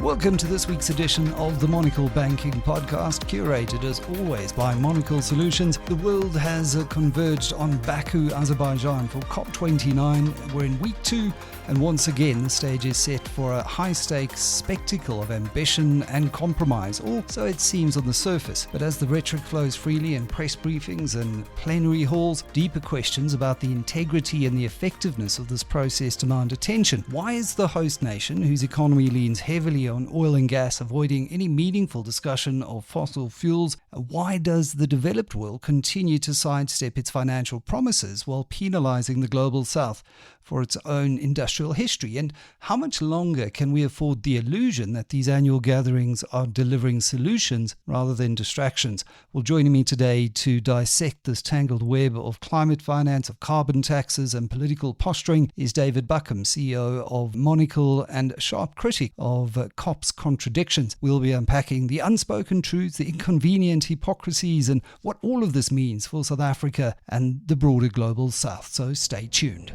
Welcome to this week's edition of the Monocle Banking Podcast, curated as always by Monocle Solutions. The world has converged on Baku, Azerbaijan for COP29. We're in week 2, and once again the stage is set for a high-stakes spectacle of ambition and compromise, or so it seems on the surface. But as the rhetoric flows freely in press briefings and plenary halls, deeper questions about the integrity and the effectiveness of this process demand attention. Why is the host nation, whose economy leans heavily on oil and gas, avoiding any meaningful discussion of fossil fuels? Why does the developed world continue to sidestep its financial promises while penalizing the global south for its own industrial history? And how much longer can we afford the illusion that these annual gatherings are delivering solutions rather than distractions? Well, joining me today to dissect this tangled web of climate finance, of carbon taxes and political posturing is David Buckham, CEO of Monocle and a sharp critic of COP's contradictions. We'll be unpacking the unspoken truths, the inconvenient hypocrisies, and what all of this means for South Africa and the broader global south. So stay tuned.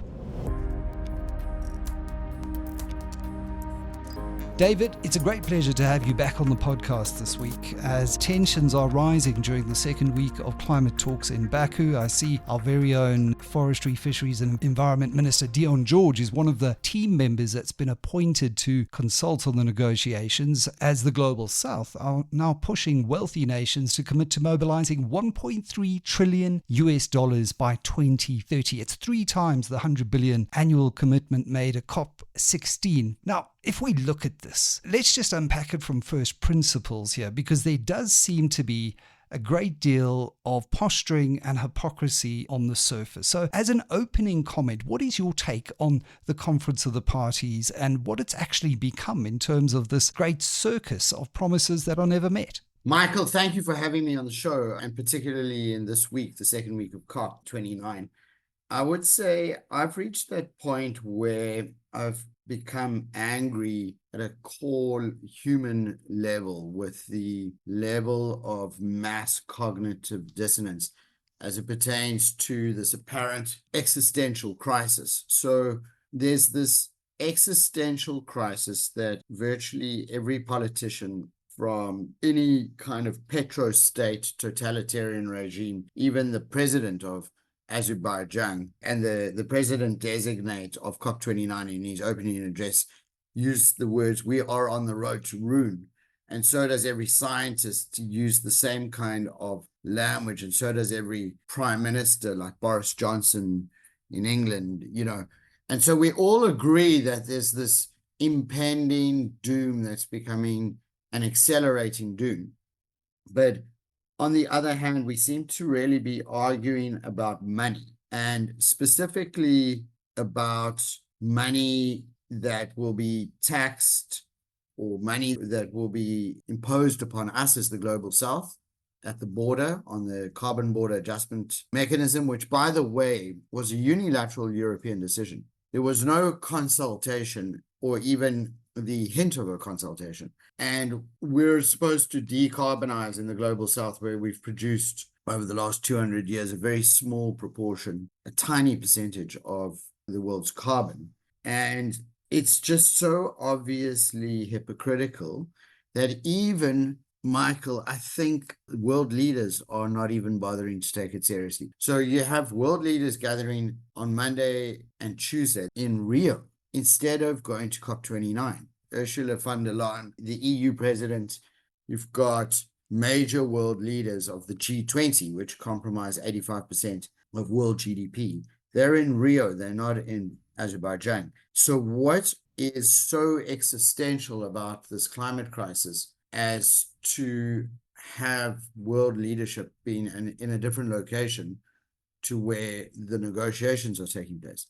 David, it's a great pleasure to have you back on the podcast this week. As tensions are rising during the second week of climate talks in Baku, I see our very own Forestry, Fisheries and Environment Minister Deon George is one of the team members that's been appointed to consult on the negotiations, as the global south are now pushing wealthy nations to commit to mobilizing $1.3 trillion by 2030. It's 3 times the $100 billion annual commitment made at COP16. Now, if we look at this, let's just unpack it from first principles here, because there does seem to be a great deal of posturing and hypocrisy on the surface. So as an opening comment, what is your take on the Conference of the Parties and what it's actually become in terms of this great circus of promises that are never met? Michael, thank you for having me on the show, and particularly in this week, the second week of COP29. I would say I've reached that point where I've become angry at a core human level with the level of mass cognitive dissonance as it pertains to this apparent existential crisis. So there's this existential crisis that virtually every politician, from any kind of petro-state totalitarian regime, even the president of Azerbaijan and the president-designate of COP29 in his opening address used the words, "We are on the road to ruin." And so does every scientist use the same kind of language. And so does every prime minister like Boris Johnson in England, And so we all agree that there's this impending doom that's becoming an accelerating doom. But on the other hand, we seem to really be arguing about money, and specifically about money that will be taxed or money that will be imposed upon us as the global south at the border on the carbon border adjustment mechanism, which, by the way, was a unilateral European decision. There was no consultation or even the hint of a consultation. And we're supposed to decarbonize in the global south, where we've produced over the last 200 years a very small proportion, a tiny percentage of the world's carbon. And it's just so obviously hypocritical that even, Michael, I think world leaders are not even bothering to take it seriously. So you have world leaders gathering on Monday and Tuesday in Rio instead of going to COP29. Ursula von der Leyen, the EU president, you've got major world leaders of the G20, which comprise 85% of world GDP. They're in Rio, they're not in Azerbaijan. So what is so existential about this climate crisis as to have world leadership being in a different location to where the negotiations are taking place?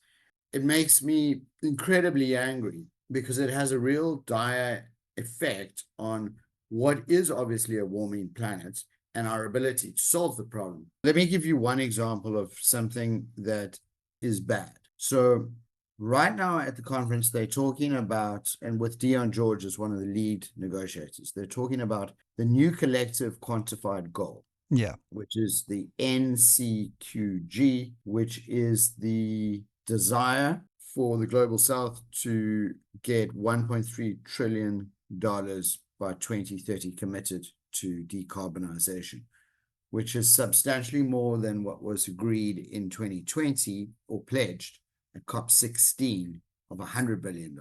It makes me incredibly angry, because it has a real dire effect on what is obviously a warming planet and our ability to solve the problem. Let me give you one example of something that is bad. So right now at the conference, they're talking about, and with Deon George as one of the lead negotiators, they're talking about the new collective quantified goal. Which is the NCQG, which is the desire for the Global South to get $1.3 trillion by 2030 committed to decarbonization, which is substantially more than what was agreed in 2020 or pledged at COP16 of $100 billion.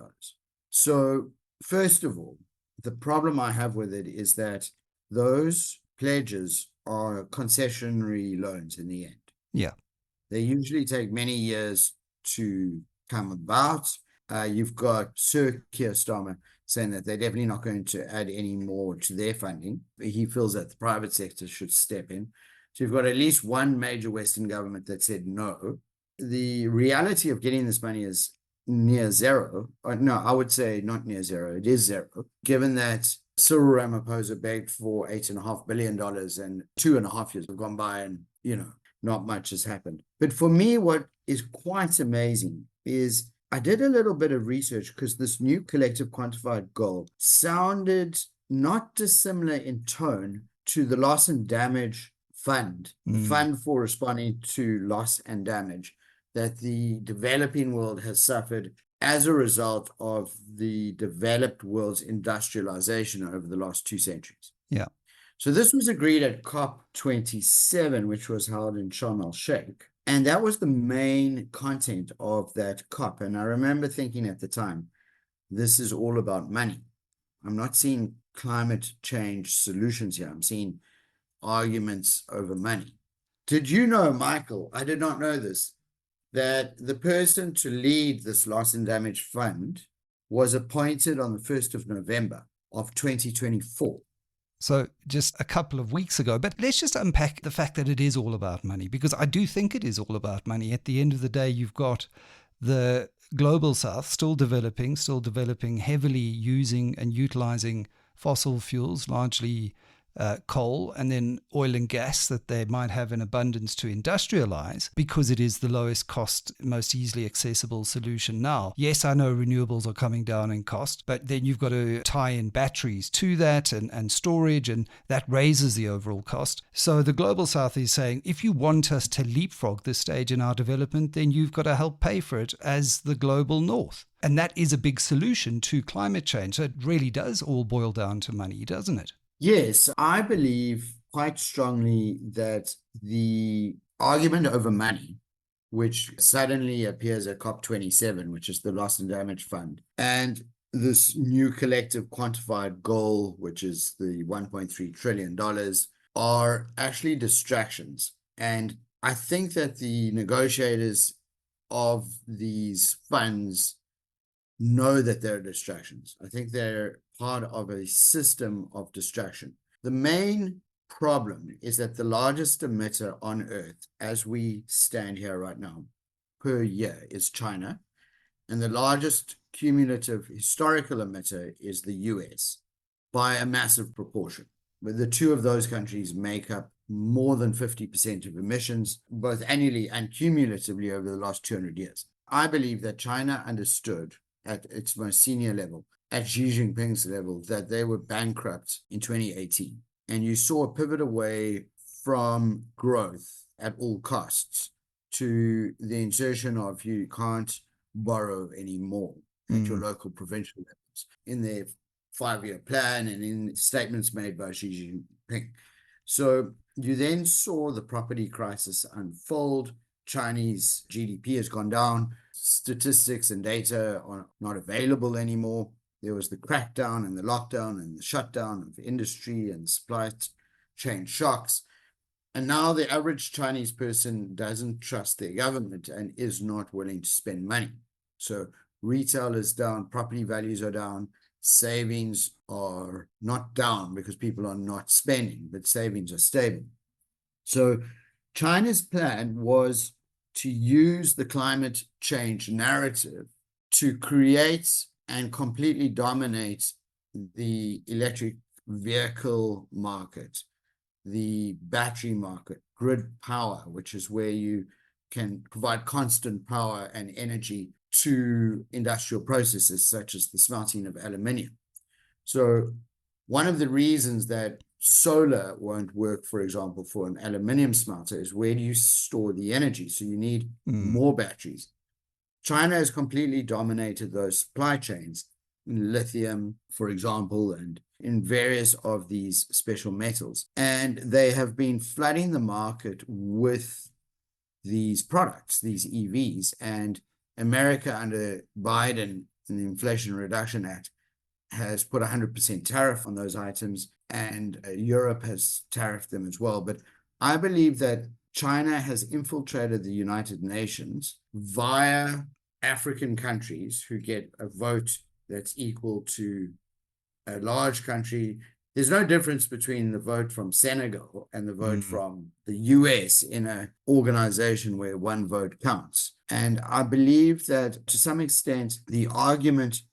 So first of all, the problem I have with it is that those pledges are concessionary loans in the end. Yeah. They usually take many years to come about. You've got Sir Keir Starmer saying that they're definitely not going to add any more to their funding. He feels that the private sector should step in. So you've got at least one major Western government that said no. The reality of getting this money is near zero. No, I would say not near zero. It is zero, given that Cyril Ramaphosa begged for $8.5 billion and 2.5 years have gone by and, not much has happened. But for me, what is quite amazing is I did a little bit of research because this new collective quantified goal sounded not dissimilar in tone to the loss and damage fund, the fund for responding to loss and damage that the developing world has suffered as a result of the developed world's industrialization over the last 2 centuries. Yeah. So this was agreed at COP27, which was held in Sharm el-Sheikh. And that was the main content of that COP. And I remember thinking at the time, this is all about money. I'm not seeing climate change solutions here. I'm seeing arguments over money. Did you know, Michael, I did not know this, that the person to lead this loss and damage fund was appointed on the 1st of November of 2024. So just a couple of weeks ago. But let's just unpack the fact that it is all about money, because I do think it is all about money. At the end of the day, you've got the global south still developing heavily using and utilizing fossil fuels, largely coal, and then oil and gas that they might have in abundance to industrialize because it is the lowest cost, most easily accessible solution now. Yes, I know renewables are coming down in cost, but then you've got to tie in batteries to that and storage, and that raises the overall cost. So the global south is saying, if you want us to leapfrog this stage in our development, then you've got to help pay for it as the global north. And that is a big solution to climate change. So it really does all boil down to money, doesn't it? Yes, I believe quite strongly that the argument over money, which suddenly appears at COP27, which is the Loss and Damage Fund, and this new collective quantified goal, which is the $1.3 trillion, are actually distractions. And I think that the negotiators of these funds know that they're distractions. I think they're part of a system of distraction. The main problem is that the largest emitter on Earth, as we stand here right now, per year is China, and the largest cumulative historical emitter is the US by a massive proportion. But the two of those countries make up more than 50% of emissions, both annually and cumulatively over the last 200 years. I believe that China understood at its most senior level, at Xi Jinping's level, that they were bankrupt in 2018. And you saw a pivot away from growth at all costs to the insertion of you can't borrow anymore at your local provincial levels in their 5-year plan and in statements made by Xi Jinping. So you then saw the property crisis unfold. Chinese GDP has gone down. Statistics and data are not available anymore. There was the crackdown and the lockdown and the shutdown of industry and supply chain shocks. And now the average Chinese person doesn't trust their government and is not willing to spend money. So retail is down, property values are down, savings are not down because people are not spending, but savings are stable. So China's plan was to use the climate change narrative to create and completely dominate the electric vehicle market, the battery market, grid power, which is where you can provide constant power and energy to industrial processes such as the smelting of aluminium. So one of the reasons that solar won't work, for example, for an aluminium smelter is where do you store the energy? So you need more batteries. China has completely dominated those supply chains in lithium, for example, and in various of these special metals. And they have been flooding the market with these products, these EVs. And America, under Biden and the Inflation Reduction Act, has put 100% tariff on those items, and Europe has tariffed them as well. But I believe that China has infiltrated the United Nations via African countries who get a vote that's equal to a large country. There's no difference between the vote from Senegal and the vote from the US in an organization where one vote counts. And I believe that to some extent, the argument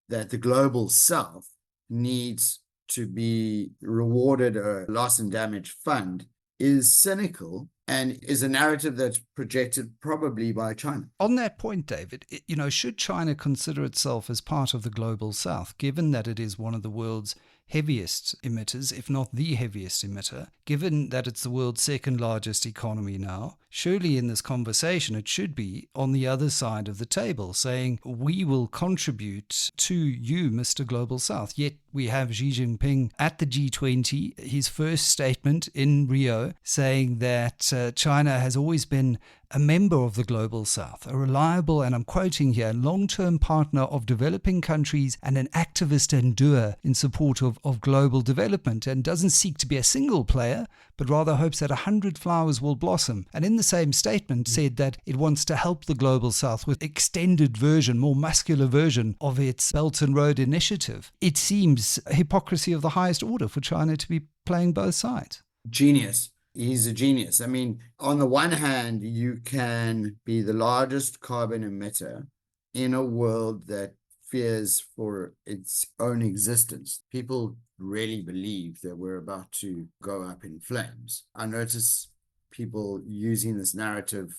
that the global south needs to be rewarded a loss and damage fund is cynical and is a narrative that's projected probably by China. On that point, David, should China consider itself as part of the global south, given that it is one of the world's heaviest emitters, if not the heaviest emitter, given that it's the world's second largest economy now? Surely in this conversation, it should be on the other side of the table, saying, we will contribute to you, Mr. Global South. Yet we have Xi Jinping at the G20, his first statement in Rio, saying that China has always been a member of the Global South, a reliable, and I'm quoting here, long-term partner of developing countries and an activist and doer in support of global development, and doesn't seek to be a single player, but rather hopes that 100 flowers will blossom. And in the same statement said that it wants to help the Global South with extended version, more muscular version of its Belt and Road Initiative. It seems hypocrisy of the highest order for China to be playing both sides. Genius. He's a genius. I mean, on the one hand, you can be the largest carbon emitter in a world that fears for its own existence. People really believe that we're about to go up in flames. I notice people using this narrative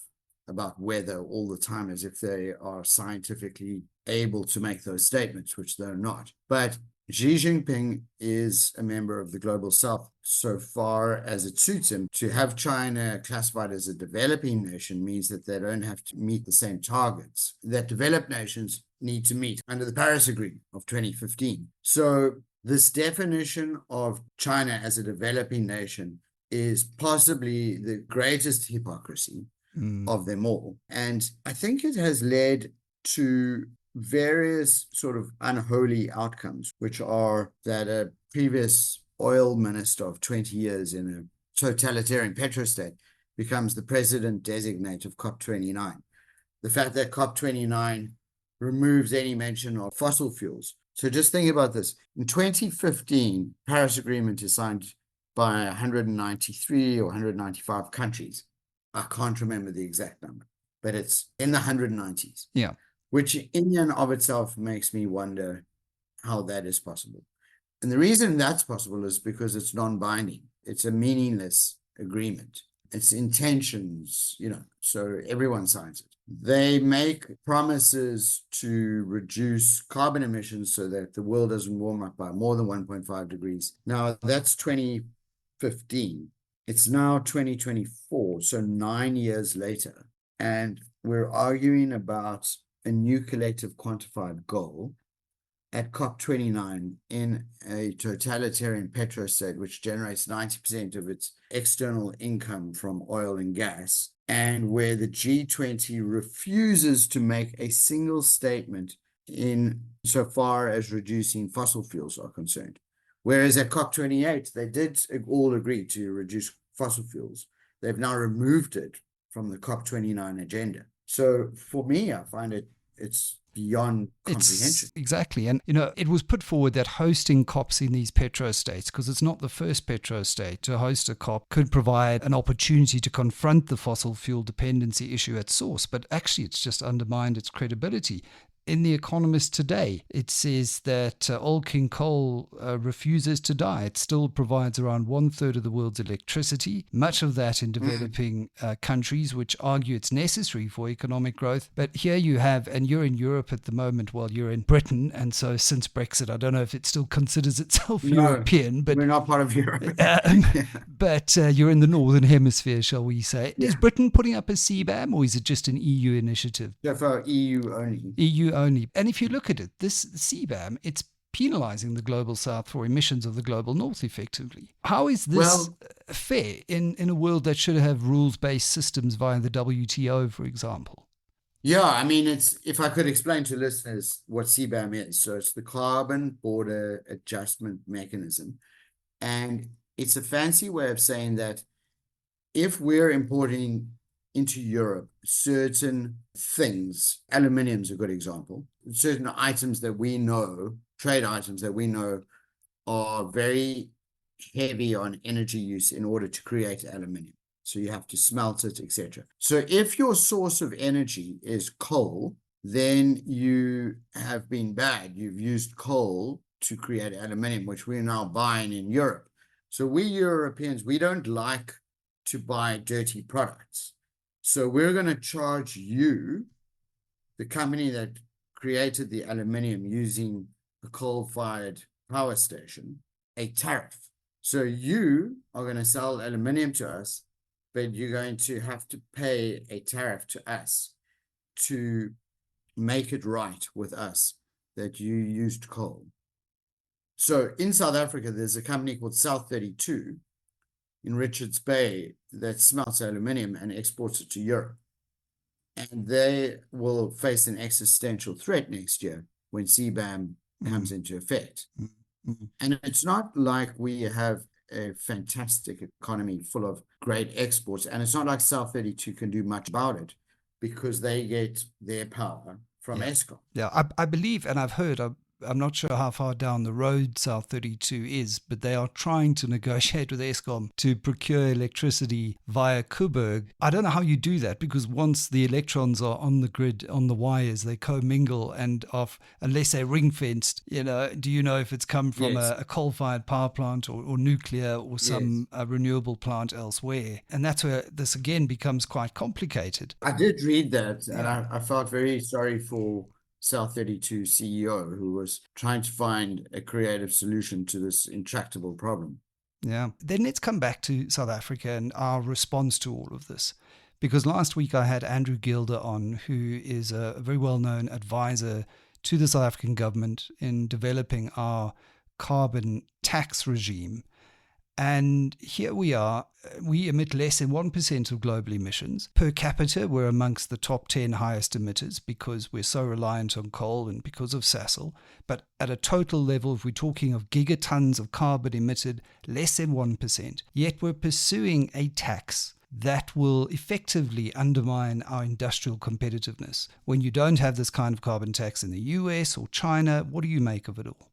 about weather all the time as if they are scientifically able to make those statements, which they're not. But Xi Jinping is a member of the Global South so far as it suits him. To have China classified as a developing nation means that they don't have to meet the same targets that developed nations need to meet under the Paris Agreement of 2015. So this definition of China as a developing nation is possibly the greatest hypocrisy of them all. And I think it has led to various sort of unholy outcomes, which are that a previous oil minister of 20 years in a totalitarian petrostate becomes the president designate of COP29. The fact that COP29 removes any mention of fossil fuels. So just think about this. In 2015, Paris Agreement is signed by 193 or 195 countries. I can't remember the exact number, but it's in the 190s. Yeah. Which in and of itself makes me wonder how that is possible. And the reason that's possible is because it's non-binding. It's a meaningless agreement. It's intentions, so everyone signs it. They make promises to reduce carbon emissions so that the world doesn't warm up by more than 1.5 degrees. Now, that's 2015. It's now 2024, so 9 years later. And we're arguing about a new collective quantified goal at COP29 in a totalitarian petrostate, which generates 90% of its external income from oil and gas, and where the G20 refuses to make a single statement in so far as reducing fossil fuels are concerned. Whereas at COP28, they did all agree to reduce fossil fuels. They've now removed it from the COP29 agenda. So for me, I find it's beyond comprehension. Exactly. And, it was put forward that hosting COPs in these petrostates, because it's not the first petrostate to host a COP, could provide an opportunity to confront the fossil fuel dependency issue at source. But actually, it's just undermined its credibility. In The Economist today, it says that Old King Coal refuses to die. It still provides around 1/3 of the world's electricity, much of that in developing countries, which argue it's necessary for economic growth. But here you have, and you're in Europe at the moment while you're in Britain, and so since Brexit, I don't know if it still considers itself European, but we're not part of Europe. but you're in the Northern Hemisphere, shall we say. Is Britain putting up a CBAM, or is it just an EU initiative? So for EU only. EU only. And if you look at it, this CBAM, it's penalizing the global south for emissions of the global north, effectively. How is this fair in a world that should have rules-based systems via the WTO, for example? Yeah, I mean, if I could explain to listeners what CBAM is. So it's the Carbon Border Adjustment Mechanism. And it's a fancy way of saying that if we're importing into Europe certain things, aluminium is a good example, certain items that we know, trade items that we know are very heavy on energy use in order to create aluminium. So you have to smelt it, etc. So if your source of energy is coal, then you have been bad. You've used coal to create aluminium, which we're now buying in Europe. So we Europeans, we don't like to buy dirty products. So we're going to charge you, the company that created the aluminium using a coal-fired power station, a tariff. So you are going to sell aluminium to us, but you're going to have to pay a tariff to us to make it right with us that you used coal. So in South Africa, there's a company called South 32 in Richards Bay that smelts aluminium and exports it to Europe. And they will face an existential threat next year when CBAM comes into effect. And it's not like we have a fantastic economy full of great exports. And it's not like South 32 can do much about it because they get their power from Eskom. Yeah, I believe, and I've heard, I'm not sure how far down the road South 32 is, but they are trying to negotiate with Eskom to procure electricity via Coburg. I don't know how you do that, because once the electrons are on the grid, on the wires, they commingle, and unless they're ring-fenced, do you know if it's come from a coal-fired power plant or nuclear or some renewable plant elsewhere? And that's where this again becomes quite complicated. I did read that, and I felt very sorry for South 32 CEO, who was trying to find a creative solution to this intractable problem. Yeah. Then let's come back to South Africa and our response to all of this. Because last week I had Andrew Gilder on, who is a very well-known advisor to the South African government in developing our carbon tax regime. And here we are, we emit less than 1% of global emissions. Per capita, we're amongst the top 10 highest emitters because we're so reliant on coal and because of Sasol. But at a total level, if we're talking of gigatons of carbon emitted, less than 1%. Yet we're pursuing a tax that will effectively undermine our industrial competitiveness. When you don't have this kind of carbon tax in the US or China, what do you make of it all?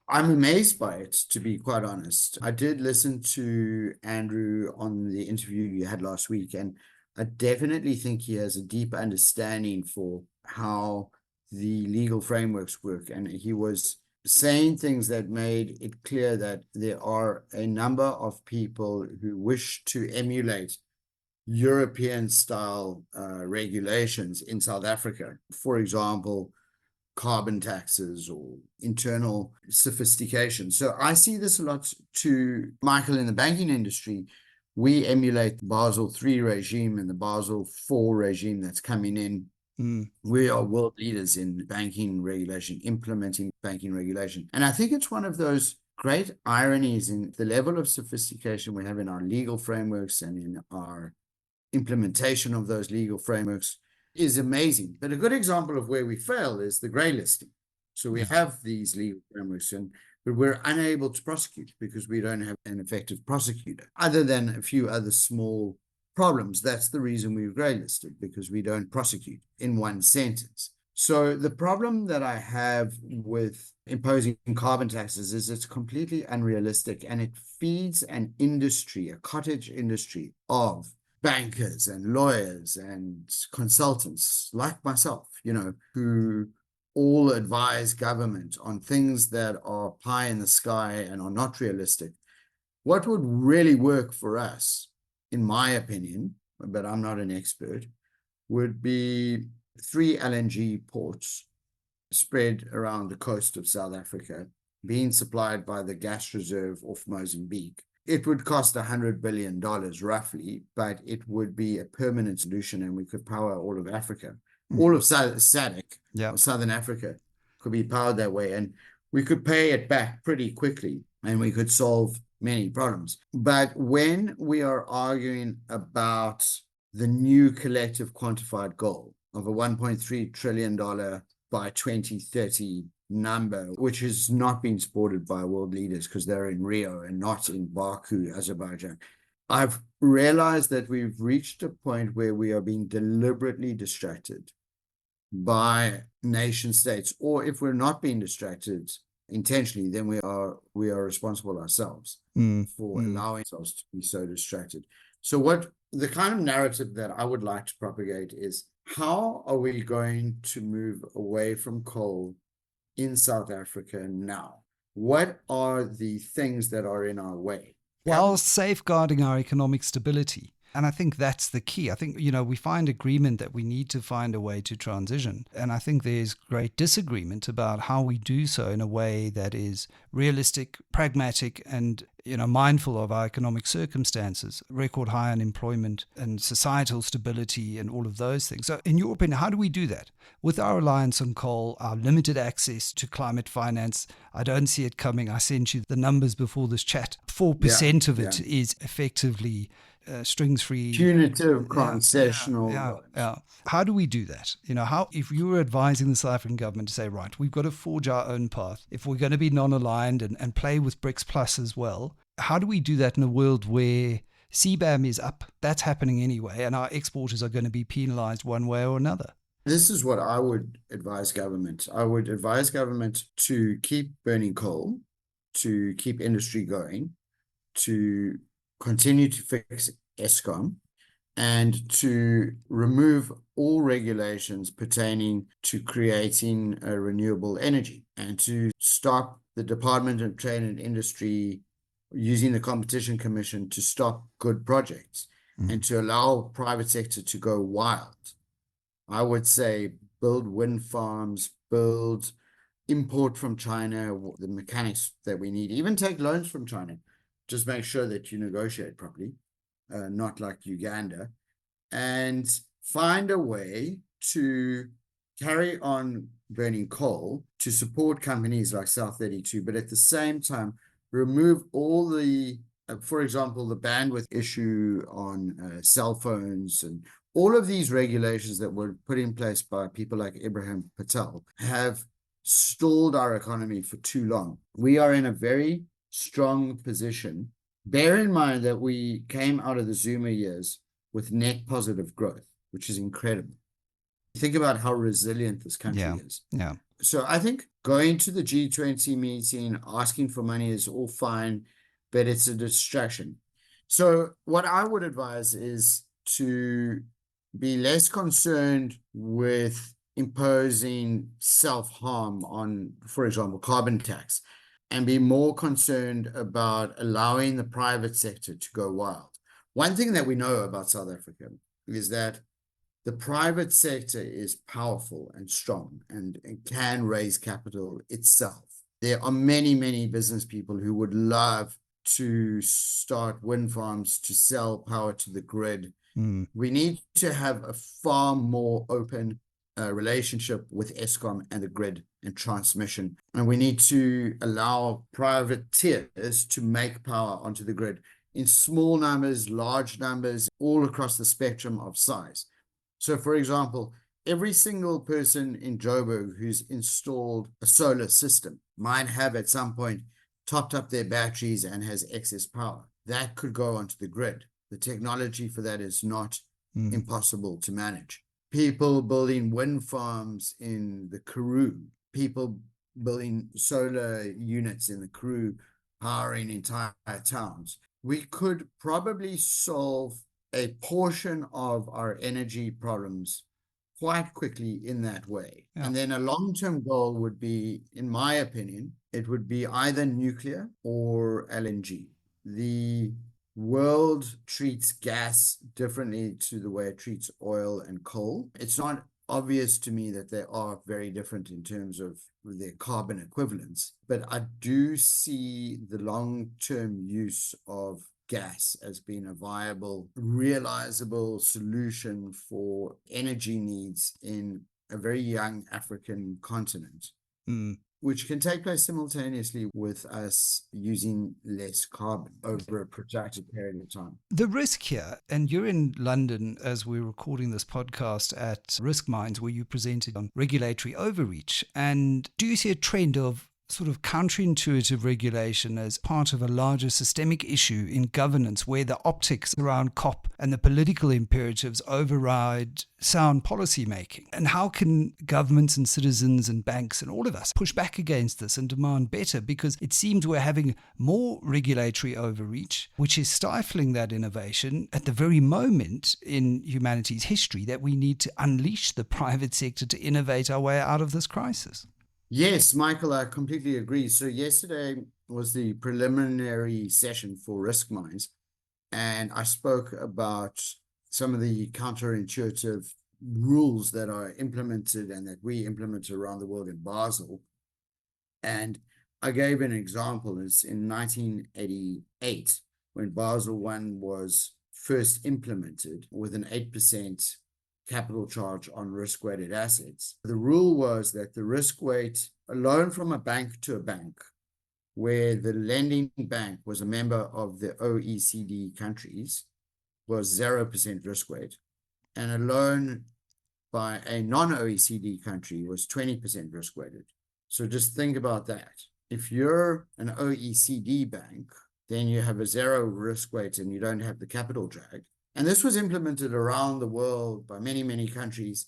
I'm amazed by it, to be quite honest. I did listen to Andrew on the interview you had last week, and I definitely think he has a deep understanding for how the legal frameworks work. And he was saying things that made it clear that there are a number of people who wish to emulate European-style regulations in South Africa. For example, carbon taxes or internal sophistication. So I see this a lot to Michael in the banking industry. We emulate the Basel III regime and the Basel IV regime that's coming in. We are world leaders in banking regulation, implementing banking regulation. And I think it's one of those great ironies in the level of sophistication we have in our legal frameworks and in our implementation of those legal frameworks is amazing. But a good example of where we fail is the grey listing. So we have these legal frameworks, but we're unable to prosecute because we don't have an effective prosecutor, other than a few other small problems. That's the reason we've grey listed, because we don't prosecute in one sentence. So the problem that I have with imposing carbon taxes is it's completely unrealistic, and it feeds an industry, a cottage industry of bankers and lawyers and consultants like myself, who all advise government on things that are pie in the sky and are not realistic, what would really work for us, in my opinion, but I'm not an expert, would be 3 LNG ports spread around the coast of South Africa, being supplied by the gas reserve off Mozambique. It would cost $100 billion roughly, but it would be a permanent solution, and we could power all of Africa. All of SADC, or Southern Africa, could be powered that way, and we could pay it back pretty quickly, and we could solve many problems. But when we are arguing about the new collective quantified goal of a $1.3 trillion by 2030 number, which has not been supported by world leaders because they're in Rio and not in Baku, Azerbaijan, I've realized that we've reached a point where we are being deliberately distracted by nation states, or if we're not being distracted intentionally, then we are responsible ourselves for allowing ourselves to be so distracted. So what the kind of narrative that I would like to propagate is, how are we going to move away from coal in South Africa now? What are the things that are in our way? While safeguarding our economic stability. And I think that's the key. I think, we find agreement that we need to find a way to transition. And I think there's great disagreement about how we do so in a way that is realistic, pragmatic, and, mindful of our economic circumstances, record high unemployment and societal stability and all of those things. So in your opinion, how do we do that? With our reliance on coal, our limited access to climate finance, I don't see it coming. I sent you the numbers before this chat. 4% of it is effectively strings-free, punitive, concessional. Yeah. How do we do that? How, if you were advising the South African government to say, right, we've got to forge our own path, if we're going to be non-aligned and play with BRICS Plus as well, how do we do that in a world where CBAM is up? That's happening anyway, and our exporters are going to be penalized one way or another. This is what I would advise government. I would advise government to keep burning coal, to keep industry going, to continue to fix Eskom, and to remove all regulations pertaining to creating renewable energy, and to stop the Department of Trade and Industry using the Competition Commission to stop good projects and to allow private sector to go wild. I would say build wind farms, import from China the mechanics that we need, even take loans from China. Just make sure that you negotiate properly, not like Uganda, and find a way to carry on burning coal to support companies like South32, but at the same time, remove all the, for example, the bandwidth issue on cell phones, and all of these regulations that were put in place by people like Ibrahim Patel have stalled our economy for too long. We are in a very strong position. Bear in mind that we came out of the Zuma years with net positive growth, which is incredible. Think about how resilient this country is. Yeah. So I think going to the G20 meeting, asking for money is all fine, but it's a distraction. So what I would advise is to be less concerned with imposing self-harm on, for example, carbon tax, and be more concerned about allowing the private sector to go wild. One thing that we know about South Africa is that the private sector is powerful and strong and can raise capital itself. There are many, many business people who would love to start wind farms to sell power to the grid. We need to have a far more open relationship with Eskom and the grid and transmission. And we need to allow privateers to make power onto the grid in small numbers, large numbers, all across the spectrum of size. So, for example, every single person in Joburg who's installed a solar system might have at some point topped up their batteries and has excess power. That could go onto the grid. The technology for that is not impossible to manage. People building wind farms in the Karoo, people building solar units in the Karoo, powering entire towns. We could probably solve a portion of our energy problems quite quickly in that way. Yeah. And then a long-term goal would be, in my opinion, it would be either nuclear or LNG. The world treats gas differently to the way it treats oil and coal. It's not obvious to me that they are very different in terms of their carbon equivalents, but I do see the long-term use of gas as being a viable, realizable solution for energy needs in a very young African continent, which can take place simultaneously with us using less carbon over a protracted period of time. The risk here, and you're in London as we're recording this podcast at Risk Minds, where you presented on regulatory overreach. And do you see a trend of sort of counterintuitive regulation as part of a larger systemic issue in governance where the optics around COP and the political imperatives override sound policy making? And how can governments and citizens and banks and all of us push back against this and demand better? Because it seems we're having more regulatory overreach, which is stifling that innovation at the very moment in humanity's history that we need to unleash the private sector to innovate our way out of this crisis. Yes, Michael, I completely agree. So yesterday was the preliminary session for Risk Minds, and I spoke about some of the counterintuitive rules that are implemented and that we implement around the world in Basel. And I gave an example. It's in 1988 when Basel I was first implemented with an 8% capital charge on risk-weighted assets. The rule was that the risk weight, a loan from a bank to a bank, where the lending bank was a member of the OECD countries, was 0% risk weight, and a loan by a non-OECD country was 20% risk weighted. So just think about that. If you're an OECD bank, then you have a 0 risk weight and you don't have the capital drag. And this was implemented around the world by many, many countries.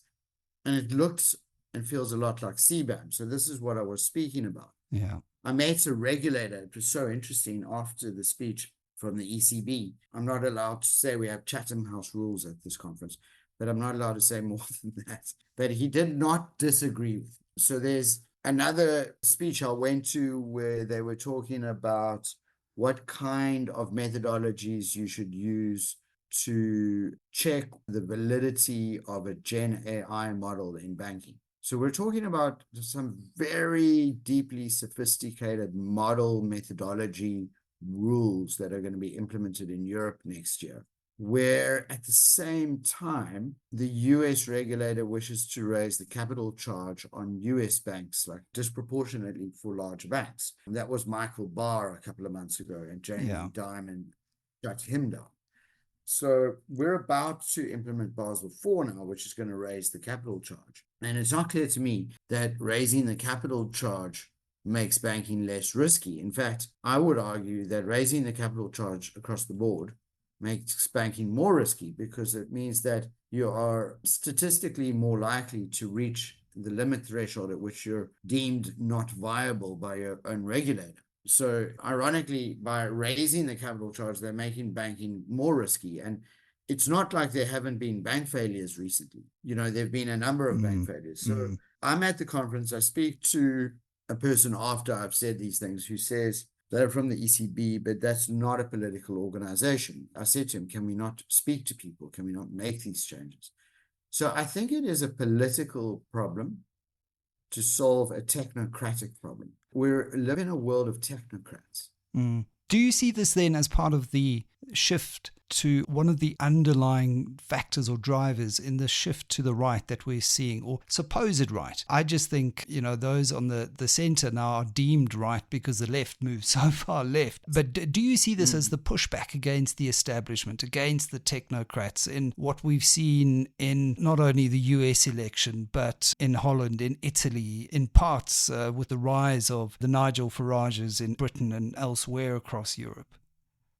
And it looks and feels a lot like CBAM. So this is what I was speaking about. Yeah. I met a regulator. It was so interesting after the speech from the ECB. I'm not allowed to say we have Chatham House rules at this conference, but I'm not allowed to say more than that. But he did not disagree with me. So there's another speech I went to where they were talking about what kind of methodologies you should use to check the validity of a Gen AI model in banking. So we're talking about some very deeply sophisticated model methodology rules that are going to be implemented in Europe next year, where at the same time, the US regulator wishes to raise the capital charge on US banks, like disproportionately for large banks. And that was Michael Barr a couple of months ago, and Jamie Dimon shut him down. So we're about to implement Basel IV now, which is going to raise the capital charge. And it's not clear to me that raising the capital charge makes banking less risky. In fact, I would argue that raising the capital charge across the board makes banking more risky because it means that you are statistically more likely to reach the limit threshold at which you're deemed not viable by your own regulator. So ironically, by raising the capital charge, they're making banking more risky. And it's not like there haven't been bank failures recently. You know, there've been a number of bank failures. So I'm at the conference. I speak to a person after I've said these things who says they're from the ECB, but that's not a political organization. I said to him, can we not speak to people? Can we not make these changes? So I think it is a political problem to solve a technocratic problem. We live in a world of technocrats. Do you see this then as part of the shift to one of the underlying factors or drivers in the shift to the right that we're seeing, or supposed right? I just think, you know, those on the center now are deemed right because the left moves so far left. But do you see this as the pushback against the establishment, against the technocrats, in what we've seen in not only the US election, but in Holland, in Italy, in parts with the rise of the Nigel Farages in Britain and elsewhere across Europe?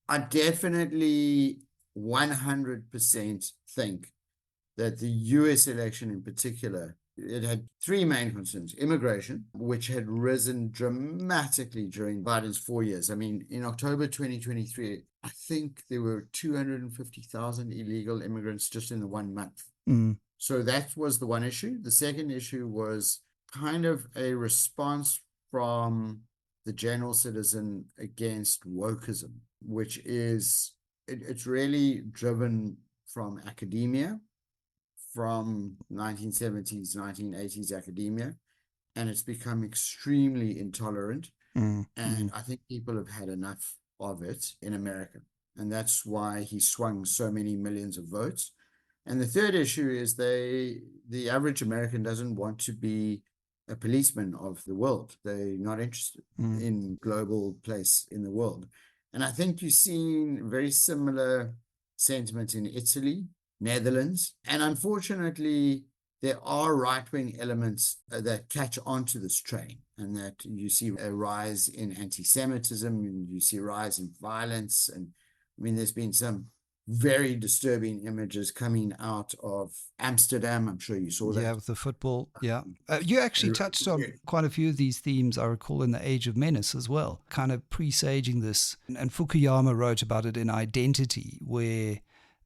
I definitely 100% think that the US election in particular, it had three main concerns. Immigration, which had risen dramatically during Biden's 4 years. I mean, in October 2023, I think there were 250,000 illegal immigrants just in the 1 month. So that was the one issue. The second issue was kind of a response from the general citizen against wokeism, which is, it's really driven from academia, from 1970s, 1980s academia, and it's become extremely intolerant. And I think people have had enough of it in America. And that's why he swung so many millions of votes. And the third issue is the average American doesn't want to be a policeman of the world. They're not interested in global place in the world. And I think you've seen very similar sentiment in Italy, Netherlands, and unfortunately, there are right-wing elements that catch onto this train, and that you see a rise in anti-Semitism, and you see a rise in violence. And I mean, there's been some very disturbing images coming out of Amsterdam. I'm sure you saw that. Yeah, with the football. Yeah. You actually touched on quite a few of these themes, I recall, in the Age of Menace as well, kind of presaging this. And Fukuyama wrote about it in Identity, where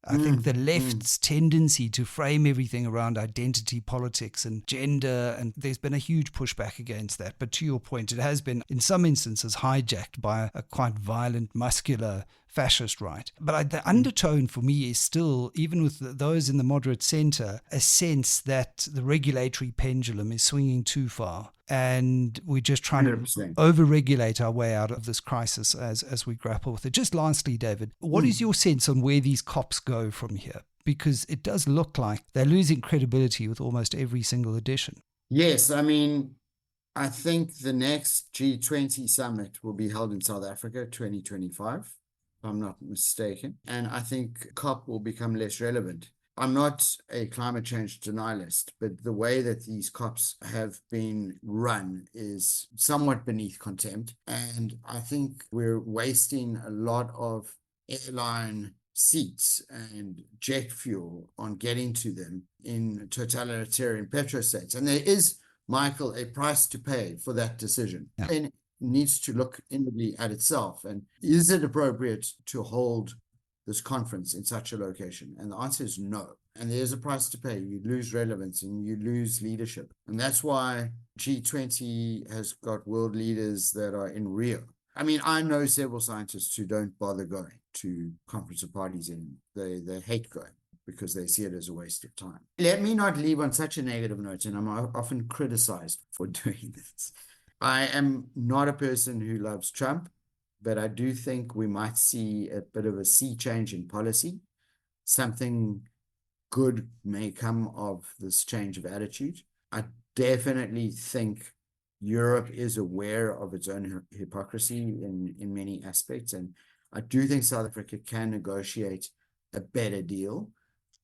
I think the left's tendency to frame everything around identity politics and gender, and there's been a huge pushback against that. But to your point, it has been, in some instances, hijacked by a quite violent, muscular fascist right. But the undertone for me is still, even with those in the moderate center, a sense that the regulatory pendulum is swinging too far. And we're just trying 100%. to over-regulate our way out of this crisis as we grapple with it. Just lastly, David, what is your sense on where these COPs go from here? Because it does look like they're losing credibility with almost every single edition. Yes, I mean, I think the next G20 summit will be held in South Africa, 2025, if I'm not mistaken. And I think COP will become less relevant. I'm not a climate change denialist, but the way that these COPs have been run is somewhat beneath contempt. And I think we're wasting a lot of airline seats and jet fuel on getting to them in totalitarian petrostates. And there is, Michael, a price to pay for that decision. Yeah. And it needs to look inwardly at itself. And is it appropriate to hold this conference in such a location? And the answer is no. And there's a price to pay. You lose relevance and you lose leadership. And that's why G20 has got world leaders that are in Rio. I mean, I know several scientists who don't bother going to conference of parties anymore. They hate going because they see it as a waste of time. Let me not leave on such a negative note, and I'm often criticized for doing this. I am not a person who loves Trump, but I do think we might see a bit of a sea change in policy. Something good may come of this change of attitude. I definitely think Europe is aware of its own hypocrisy in many aspects. And I do think South Africa can negotiate a better deal.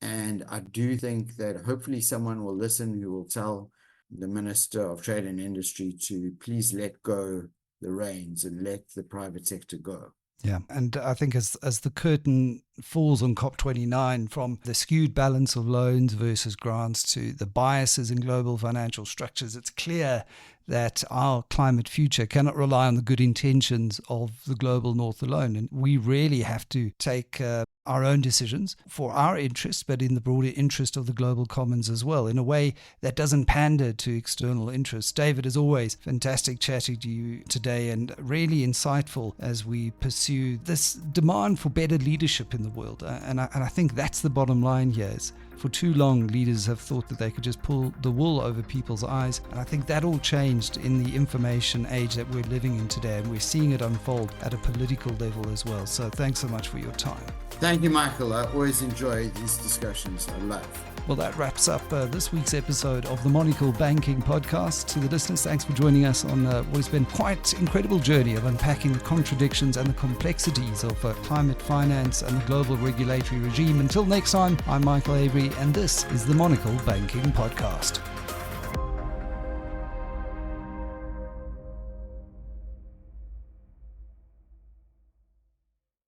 And I do think that hopefully someone will listen who will tell the Minister of Trade and Industry to please let go the reins and let the private sector go. Yeah, and I think as the curtain falls on COP29, from the skewed balance of loans versus grants to the biases in global financial structures, it's clear that our climate future cannot rely on the good intentions of the global north alone. And we really have to take our own decisions for our interests, but in the broader interest of the global commons as well, in a way that doesn't pander to external interests. David, as always, fantastic chatting to you today, and really insightful as we pursue this demand for better leadership in the world. And I think that's the bottom line here. Is for too long, leaders have thought that they could just pull the wool over people's eyes. And I think that all changed in the information age that we're living in today. And we're seeing it unfold at a political level as well. So thanks so much for your time. Thank you, Michael. I always enjoy these discussions. I love. Well, that wraps up this week's episode of the Monocle Banking Podcast. To the listeners, thanks for joining us on what has been quite incredible journey of unpacking the contradictions and the complexities of climate finance and the global regulatory regime. Until next time, I'm Michael Avery, and this is the Monocle Banking Podcast.